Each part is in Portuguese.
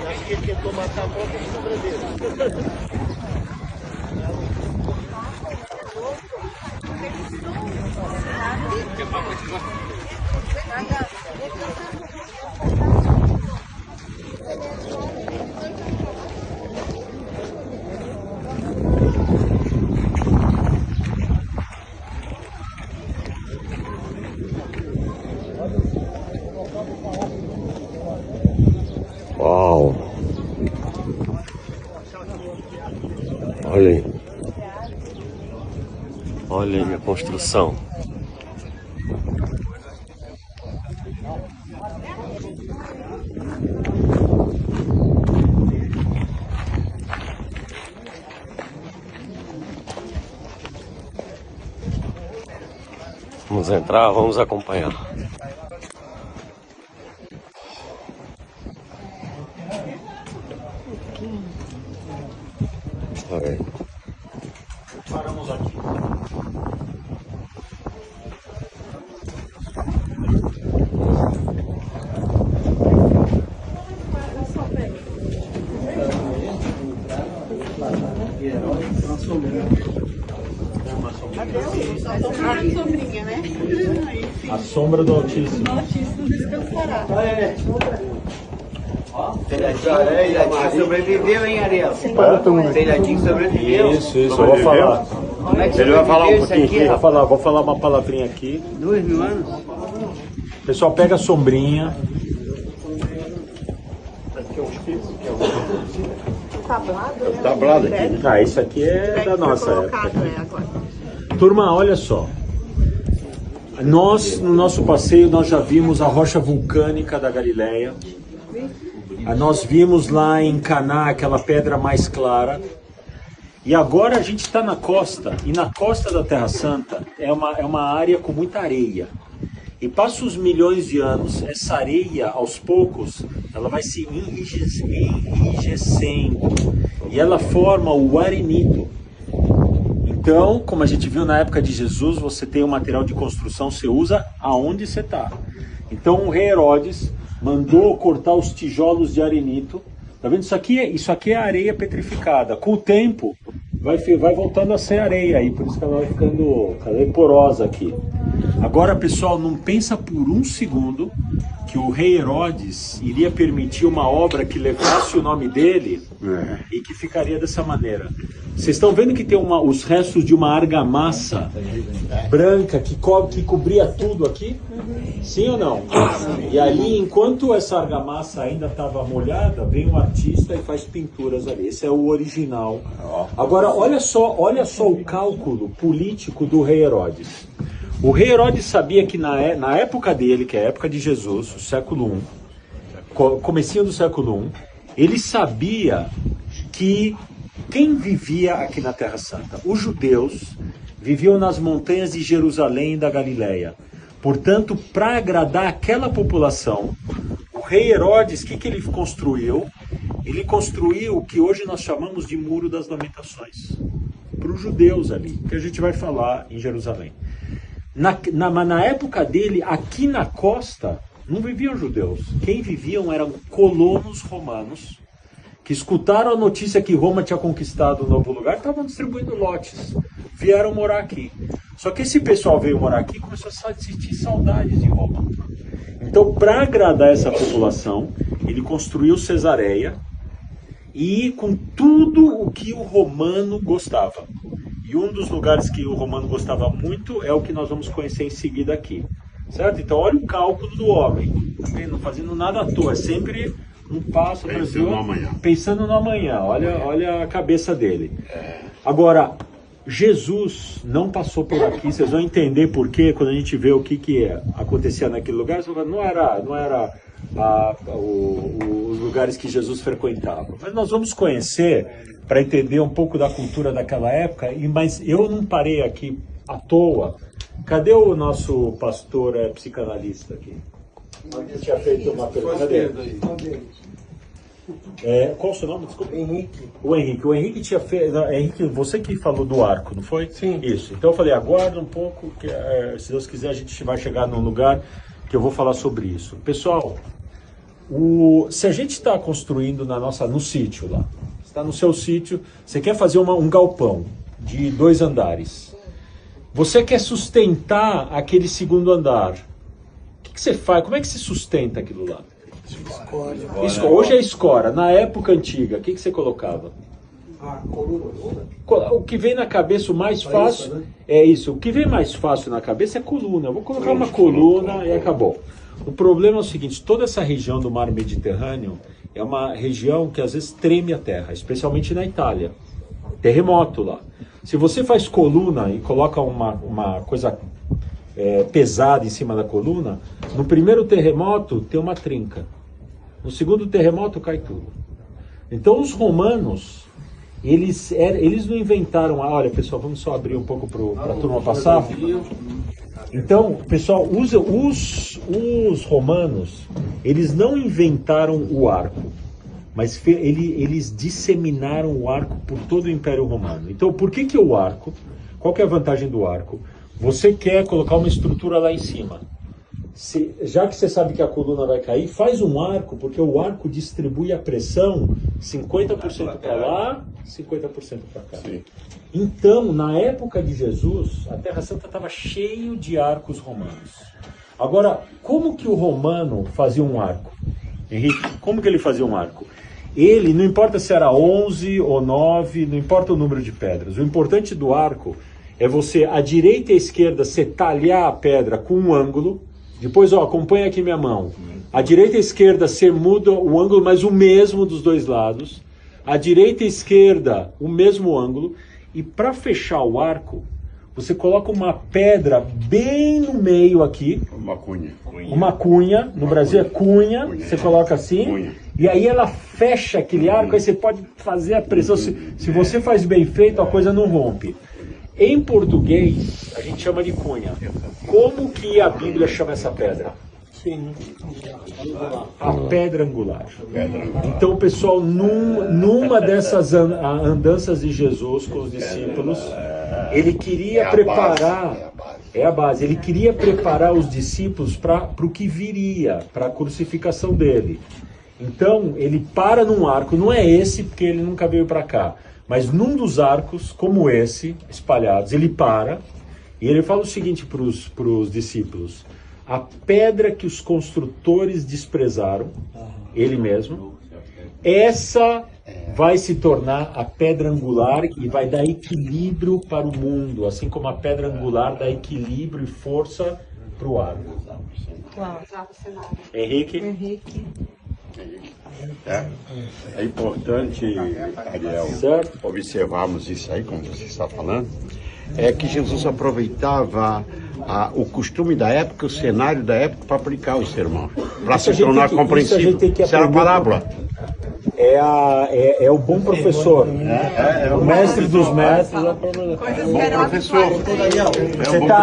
Acho que ele tentou matar a própria sombra dele. Uau! Olha aí. Olha aí a construção. Vamos entrar, vamos acompanhar. Olha aí. Paramos aqui. Sombrinha, né? A sombra do Altíssimo. O Altíssimo descansará. Telhadinho sobreviveu, hein, Ariel? Telhadinho sobreviveu. Isso, eu vou falar. Como é que Ele vai falar um sobreviveu isso pouquinho aqui, aqui, vou falar uma palavrinha aqui. 2.000 anos? Pessoal, pega a sombrinha. Tablado, né? Ah, isso aqui é da nossa época. Turma, olha só. Nós, no nosso passeio, nós já vimos a rocha vulcânica da Galileia. Nós vimos lá em Caná aquela pedra mais clara. E agora a gente está na costa. E na costa da Terra Santa é uma área com muita areia. E passa os milhões de anos, essa areia, aos poucos, ela vai se enrijecendo. E ela forma o arenito. Então, como a gente viu na época de Jesus, você tem um material de construção, você usa aonde você está. Então o rei Herodes mandou cortar os tijolos de arenito. Tá vendo? Isso aqui é areia petrificada. Com o tempo, vai voltando a ser areia aí, por isso que ela vai ficando porosa aqui. Agora, pessoal, não pensa por um segundo que o rei Herodes iria permitir uma obra que levasse o nome dele e que ficaria dessa maneira. Vocês estão vendo que tem os restos de uma argamassa branca que cobria tudo aqui? Sim ou não? E ali, enquanto essa argamassa ainda estava molhada, vem um artista e faz pinturas ali. Esse é o original. Agora, olha só o cálculo político do rei Herodes. O rei Herodes sabia que na época dele, que é a época de Jesus, o século I, comecinho do século I, ele sabia que quem vivia aqui na Terra Santa? Os judeus viviam nas montanhas de Jerusalém e da Galileia. Portanto, para agradar aquela população, o rei Herodes, o que ele construiu? Ele construiu o que hoje nós chamamos de Muro das Lamentações. Para os judeus ali, que a gente vai falar em Jerusalém. Na época dele, aqui na costa, não viviam judeus. Quem viviam eram colonos romanos, que escutaram a notícia que Roma tinha conquistado um novo lugar, estavam distribuindo lotes, vieram morar aqui. Só que esse pessoal veio morar aqui e começou a sentir saudades de Roma. Então, para agradar essa população, ele construiu Cesareia e com tudo o que o romano gostava. E um dos lugares que o romano gostava muito é o que nós vamos conhecer em seguida aqui. Certo? Então, olha o cálculo do homem. Não fazendo nada à toa, é sempre um passo pensando no amanhã. Olha a cabeça dele. Agora, Jesus não passou por aqui. Vocês vão entender por quê quando a gente vê o que acontecia naquele lugar. Não era os lugares que Jesus frequentava. Mas nós vamos conhecer para entender um pouco da cultura daquela época. Mas eu não parei aqui à toa. Cadê o nosso pastor psicanalista aqui? Que tinha feito uma pergunta. Qual o seu nome? Desculpa. Henrique. O Henrique tinha feito. Henrique, você que falou do arco, não foi? Sim. Isso. Então eu falei, aguarda um pouco, que, se Deus quiser a gente vai chegar num lugar que eu vou falar sobre isso. Pessoal, Se a gente está construindo no sítio lá, está no seu sítio, você quer fazer um galpão de 2 andares. Você quer sustentar aquele segundo andar. O que você faz? Como é que se sustenta aquilo lá? Hoje é escora. Na época antiga, o que você colocava? O que vem na cabeça o mais fácil é isso. O que vem mais fácil na cabeça é coluna. Eu vou colocar uma coluna e acabou. O problema é o seguinte: toda essa região do mar Mediterrâneo é uma região que às vezes treme a terra, especialmente na Itália. Terremoto lá. Se você faz coluna e coloca uma coisa pesada em cima da coluna, no primeiro terremoto tem uma trinca. No segundo terremoto cai tudo. Então os romanos, eles não inventaram... Olha, pessoal, vamos só abrir um pouco para a turma passar. Então, pessoal, os romanos, eles não inventaram o arco, mas eles disseminaram o arco por todo o Império Romano. Então, por que o arco? Qual que é a vantagem do arco? Você quer colocar uma estrutura lá em cima. Já que você sabe que a coluna vai cair, faz um arco, porque o arco distribui a pressão 50% para lá, 50% para cá. Sim. Então, na época de Jesus, a Terra Santa estava cheio de arcos romanos. Agora, como que o romano fazia um arco? Henrique, como que ele fazia um arco? Ele, não importa se era 11 ou 9, não importa o número de pedras. O importante do arco é você, à direita e à esquerda, você talhar a pedra com um ângulo. Depois, acompanha aqui minha mão. À direita e à esquerda, você muda o ângulo, mas o mesmo dos dois lados. À direita e à esquerda, o mesmo ângulo. E para fechar o arco, você coloca uma pedra bem no meio aqui. Uma cunha. Uma cunha. No Brasil é cunha. Você coloca assim. Cunha. E aí ela fecha aquele arco, aí você pode fazer a pressão. Se você faz bem feito, a coisa não rompe. Em português, a gente chama de cunha. Como que a Bíblia chama essa pedra? A pedra angular. Então, pessoal, numa dessas andanças de Jesus com os discípulos, ele queria preparar... É a base. Ele queria preparar os discípulos para o que viria, para a crucificação dele. Então, ele para num arco, não é esse, porque ele nunca veio para cá, mas num dos arcos, como esse, espalhados, ele para e ele fala o seguinte para os discípulos: a pedra que os construtores desprezaram, ele mesmo, essa vai se tornar a pedra angular e vai dar equilíbrio para o mundo, assim como a pedra angular dá equilíbrio e força para o arco. Henrique? É importante, Ariel, observarmos isso aí, como você está falando, é que Jesus aproveitava o costume da época, o cenário da época, para aplicar o sermão, para se tornar compreensível. Isso era a parábola. É o bom professor, o mestre dos mestres.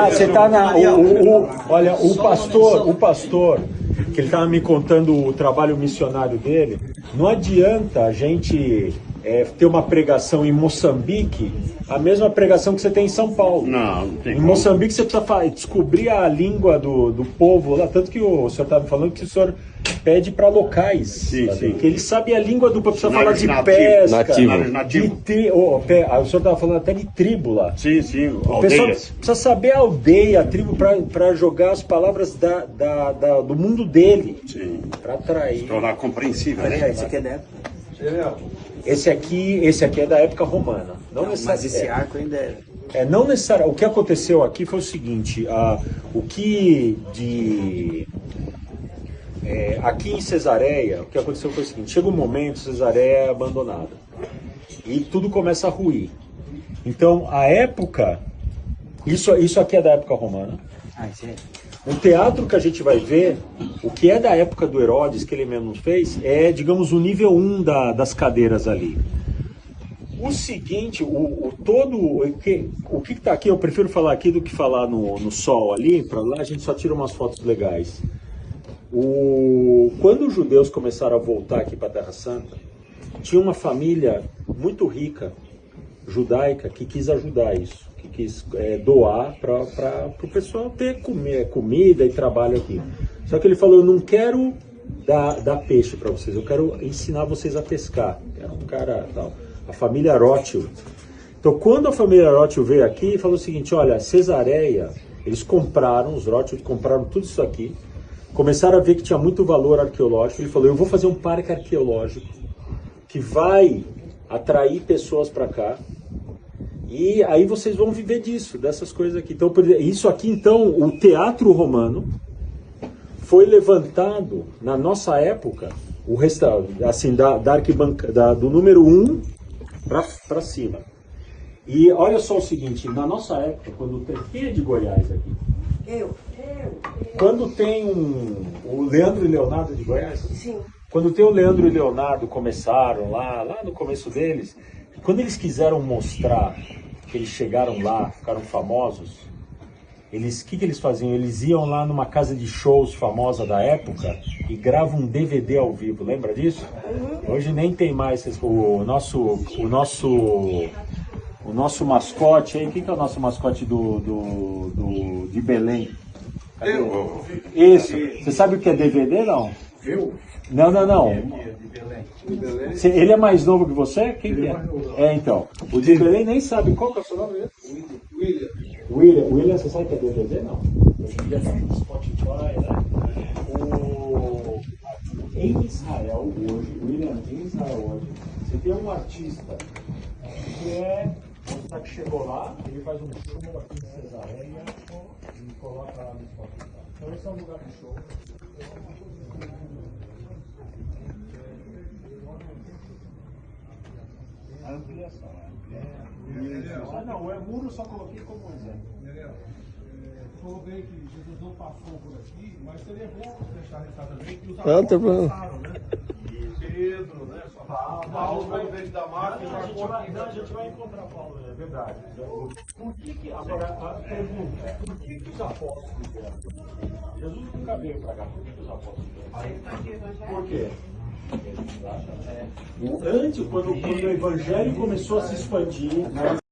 Você tá olha, o pastor que ele estava me contando o trabalho missionário dele. Não adianta a gente ter uma pregação em Moçambique, a mesma pregação que você tem em São Paulo. Não tem em como. Moçambique você precisa descobrir a língua do povo lá, tanto que o senhor estava falando que o senhor pede para locais, sim. que eles sabem a língua do povo, precisa falar de nativo, pesca, nativo. O senhor estava falando até de tribo lá. Sim, O pessoal precisa saber a aldeia, a tribo, para jogar as palavras do mundo dele, para atrair. Se tornar compreensível. Esse aqui é da época. Esse aqui é da época romana. Mas esse arco ainda é... Não necessariamente. O que aconteceu aqui foi o seguinte: aqui em Cesareia, o que aconteceu foi o seguinte: chega um momento, Cesareia é abandonada e tudo começa a ruir. Então, a época, isso aqui é da época romana. O teatro que a gente vai ver, o que é da época do Herodes, que ele mesmo fez, é, digamos, o nível 1 das cadeiras ali. O seguinte, o que está aqui, eu prefiro falar aqui do que falar no sol ali, para lá a gente só tira umas fotos legais. Quando os judeus começaram a voltar aqui para a Terra Santa, tinha uma família muito rica, judaica, que quis ajudar isso, que quis doar para o pessoal ter comida e trabalho aqui. Só que ele falou: eu não quero dar peixe para vocês, eu quero ensinar vocês a pescar. Era um cara, tal, a família Rothschild. Então, quando a família Rothschild veio aqui, falou o seguinte, olha, Cesareia, eles compraram, os Rothschild compraram tudo isso aqui, começaram a ver que tinha muito valor arqueológico, ele falou, eu vou fazer um parque arqueológico que vai atrair pessoas para cá, e aí vocês vão viver disso, dessas coisas aqui. Então, isso aqui, então, o Teatro Romano foi levantado, na nossa época, o restaurante, assim, da arquibancada, do número 1 para cima. E olha só o seguinte, na nossa época, quando tem... Quem é de Goiás aqui? Eu. Quando tem o Leandro e Leonardo de Goiás? Sim. Quando tem o Leandro e Leonardo começaram lá no começo deles, quando eles quiseram mostrar que eles chegaram lá, ficaram famosos, o que eles faziam? Eles iam lá numa casa de shows famosa da época e gravam um DVD ao vivo, lembra disso? Hoje nem tem mais o nosso mascote aí. Quem que é o nosso mascote de Belém? Cadê? Isso. Você sabe o que é DVD, não? Eu? Não. Ele é mais novo que você? Quem que é? Então. O de Belém nem sabe. Qual que é o seu nome? William, você sabe o que é DVD? Não. Hoje em dia tá no Spotify, né? Em Israel hoje, William, em Israel hoje, você tem um artista que que chegou lá, ele faz um show aqui em Cesareia e coloca lá no Spotify. Então esse é um lugar de show. A ampliação, não, é muro, eu só coloquei como exemplo. Falou bem que Jesus não passou por aqui, mas seria bom deixar ressaltar também que os apóstolos passaram, né? Pedro, né? Paulo veio desde Damasco e marcou aqui. A gente vai encontrar Paulo, é verdade. Agora, a pergunta, por que os apóstolos vieram? Jesus nunca veio para cá, por que os apóstolos vieram? Por quê? Antes, quando o evangelho começou a se expandir,